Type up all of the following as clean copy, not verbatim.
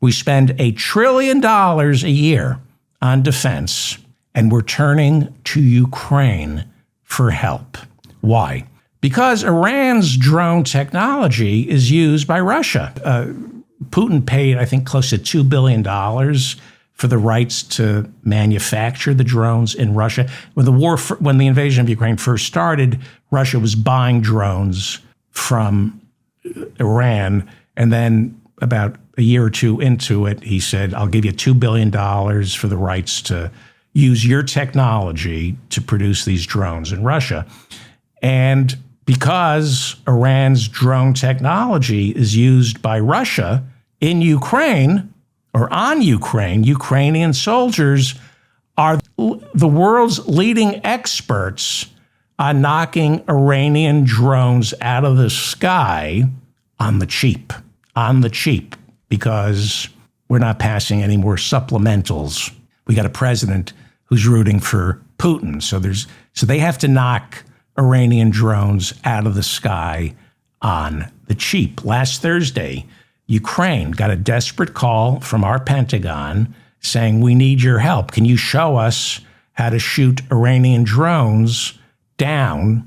We spend $1 trillion a year on defense, and we're turning to Ukraine for help. Why? Because Iran's drone technology is used by Russia. Putin paid, I think, close to $2 billion for the rights to manufacture the drones in Russia. When the invasion of Ukraine first started, Russia was buying drones from Iran, and then about a year or two into it, he said, I'll give you $2 billion for the rights to use your technology to produce these drones in Russia. And because Iran's drone technology is used by Russia in Ukraine or on Ukraine, Ukrainian soldiers are the world's leading experts on knocking Iranian drones out of the sky on the cheap, because we're not passing any more supplementals. We got a president who's rooting for Putin. So they have to knock Iranian drones out of the sky on the cheap. Last Thursday, Ukraine got a desperate call from our Pentagon saying, we need your help. Can you show us how to shoot Iranian drones down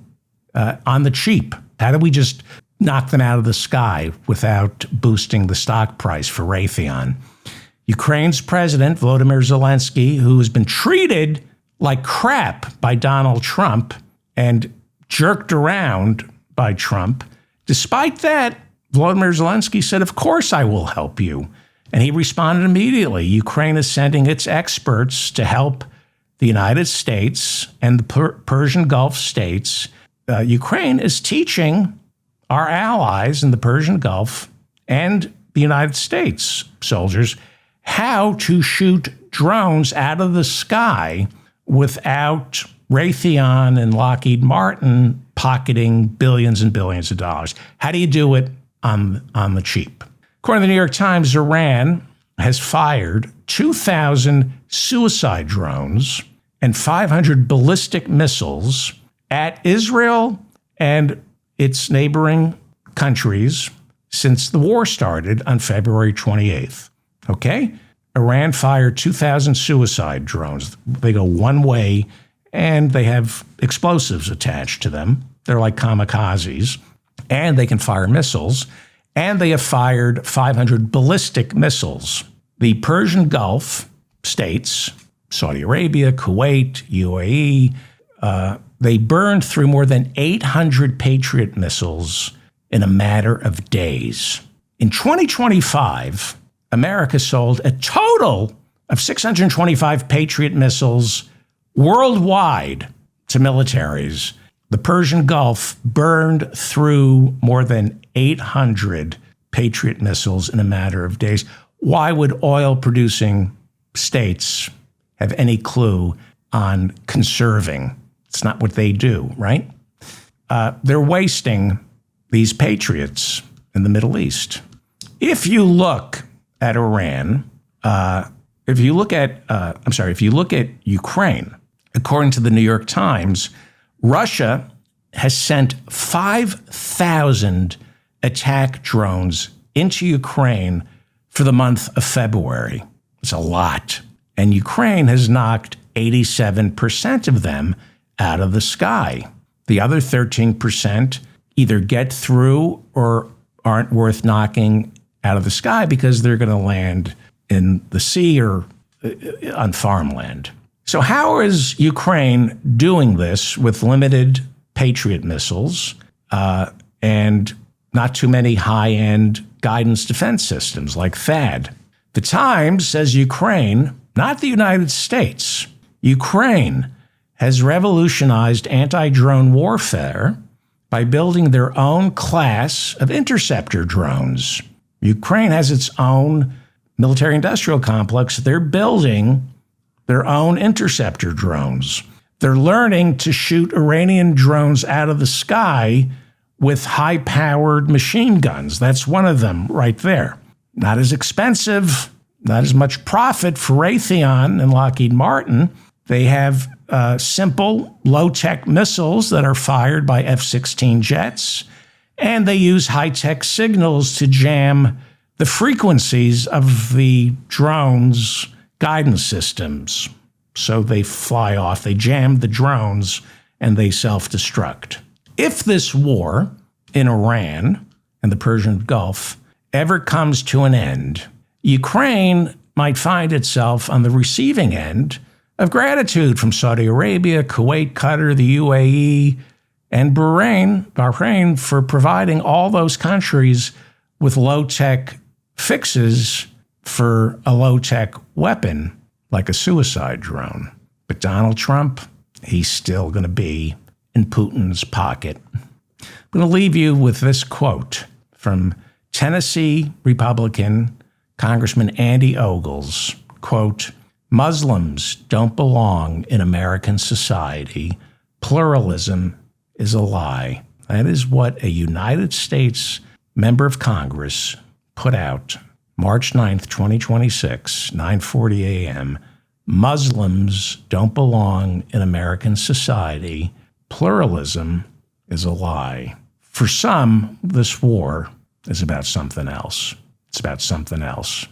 on the cheap? How do we just knock them out of the sky without boosting the stock price for Raytheon? Ukraine's president, Volodymyr Zelensky, who has been treated like crap by Donald Trump and jerked around by Trump. Despite that, Volodymyr Zelensky said, of course I will help you. And he responded immediately. Ukraine is sending its experts to help the United States and the Persian Gulf states. Ukraine is teaching our allies in the Persian Gulf and the United States soldiers how to shoot drones out of the sky without Raytheon and Lockheed Martin pocketing billions and billions of dollars. How do you do it on the cheap? According to the New York Times, Iran has fired 2,000 suicide drones and 500 ballistic missiles at Israel and its neighboring countries since the war started on February 28th. Okay? Iran fired 2,000 suicide drones. They go one way, and they have explosives attached to them. They're like kamikazes, and they can fire missiles, and they have fired 500 ballistic missiles. The Persian Gulf states, Saudi Arabia, Kuwait, UAE, they burned through more than 800 Patriot missiles in a matter of days. In 2025, America sold a total of 625 Patriot missiles worldwide to militaries. The Persian Gulf burned through more than 800 Patriot missiles in a matter of days. Why would oil-producing states have any clue on conserving? It's not what they do, right? They're wasting these Patriots in the Middle East. If you look at Iran, if you look at Ukraine, according to the New York Times, Russia has sent 5,000 attack drones into Ukraine for the month of February. It's a lot. And Ukraine has knocked 87% of them out of the sky. The other 13% either get through or aren't worth knocking out of the sky because they're going to land in the sea or on farmland. So how is Ukraine doing this with limited Patriot missiles and not too many high-end guidance defense systems like THAAD? The Times says Ukraine, not the United States, Ukraine has revolutionized anti-drone warfare by building their own class of interceptor drones. Ukraine has its own military-industrial complex. They're building their own interceptor drones. They're learning to shoot Iranian drones out of the sky with high-powered machine guns. That's one of them right there. Not as expensive, not as much profit for Raytheon and Lockheed Martin. They have simple, low-tech missiles that are fired by F-16 jets, and they use high-tech signals to jam the frequencies of the drones' guidance systems. So they fly off, they jam the drones, and they self-destruct. If this war in Iran and the Persian Gulf ever comes to an end, Ukraine might find itself on the receiving end of gratitude from Saudi Arabia, Kuwait, Qatar, the UAE, and Bahrain for providing all those countries with low-tech fixes for a low-tech weapon like a suicide drone. But Donald Trump, he's still going to be in Putin's pocket. I'm going to leave you with this quote from Tennessee Republican Congressman Andy Ogles, quote, "Muslims don't belong in American society. Pluralism is a lie." That is what a United States member of Congress put out March 9th, 2026, 9:40 a.m. Muslims don't belong in American society. Pluralism is a lie. For some, this war is about something else. It's about something else.